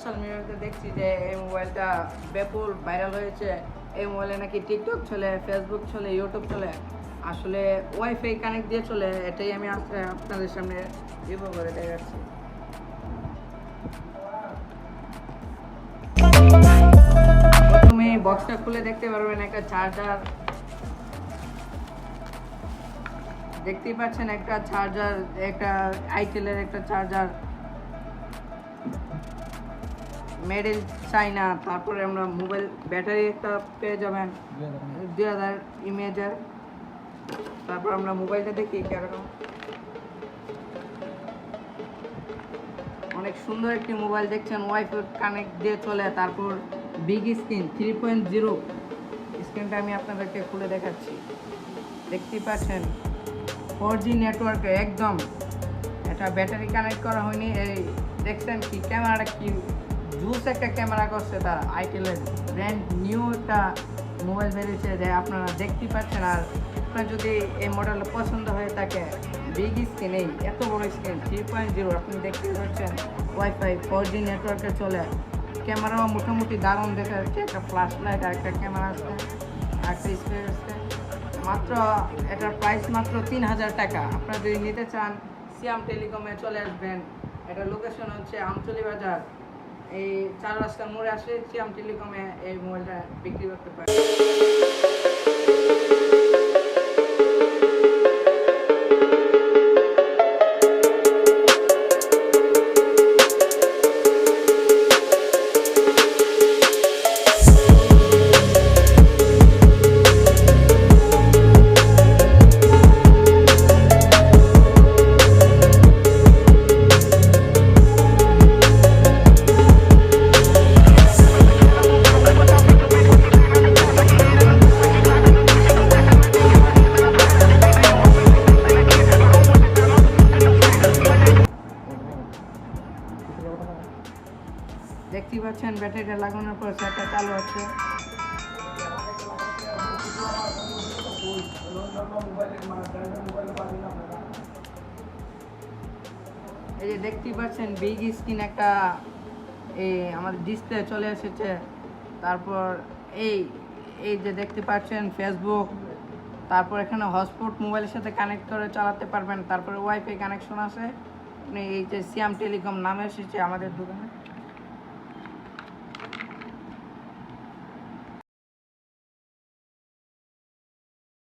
Social মিডিয়াতে দেখছি যে এই মোবাইলটা ব্যাপক ভাইরাল হয়েছে। এই মোবাইলে নাকি টিকটক চলে, ফেসবুক চলে, ইউটিউব চলে, আসলে ওয়াইফাই কানেক্ট দিয়ে চলে। এটাই আমি আপনাদের সামনে রিভিউ করে দেখাচ্ছি। প্রথমে বক্সটা খুলে দেখতে পারবেন একটা চার্জার, দেখতেই পাচ্ছেন একটা চার্জার, একটা আইটেলের একটা চার্জার মেড ইন চাইনা। তারপরে আমরা মোবাইল ব্যাটারি একটা পেয়ে যাবেন 2000 ইমেজের। তারপর আমরা মোবাইলটা দেখি কেরকম, অনেক সুন্দর একটি মোবাইল দেখছেন, ওয়াইফাই কানেক্ট দিয়ে চলে। তারপর বিগ স্ক্রিন 3.0 স্ক্রিনটা আমি আপনাদেরকে খুলে দেখাচ্ছি। দেখতেই পাচ্ছেন 4G নেটওয়ার্কে একদম, এটা ব্যাটারি কানেক্ট করা হয়নি। এই দেখছেন কি ক্যামেরাটা, কি জুস একটা ক্যামেরা করছে তার। আইটেলের ব্র্যান্ড নিউ একটা মোবাইল বেরিয়েছে যে আপনারা দেখতেই পাচ্ছেন। আর আপনার যদি এই মডেলটা পছন্দ হয়ে থাকে, বিগ স্ক্রিন, এই এত বড় স্ক্রিন 3.0 আপনি দেখতেই পাচ্ছেন, ওয়াইফাই 4G নেটওয়ার্কে চলে। ক্যামেরাও মোটামুটি দারুণ দেখা যাচ্ছে, একটা ফ্ল্যাশ লাইট আর একটা ক্যামেরা আছে, আর একটা স্প্রে আছে। মাত্র এটার প্রাইস মাত্র 3000 টাকা। আপনারা যদি নিতে চান সিয়াম টেলিকমে চলে আসবেন। এটার লোকেশন হচ্ছে আমতলী বাজার, এই 4 রাস্তার মোড়ে আসলে সিয়াম টেলিকমে এই মোবাইলটা বিক্রি করতে পারে। দেখতেই পাচ্ছেন ব্যাটারিটা লাগানোর পর সেটটা চালু হচ্ছে। এই যে দেখতেই পাচ্ছেন বিগ স্ক্রিন একটা এই আমাদের ডিসপ্লে চলে এসেছে। তারপর এই এই যে দেখতে পাচ্ছেন ফেসবুক, তারপর এখানে হটস্পট মোবাইলের সাথে কানেক্ট করে চালাতে পারবেন। তারপরে ওয়াইফাই কানেকশন আছে। আপনি এই যে সিয়াম টেলিকম নামে এসেছে আমাদের দোকানে।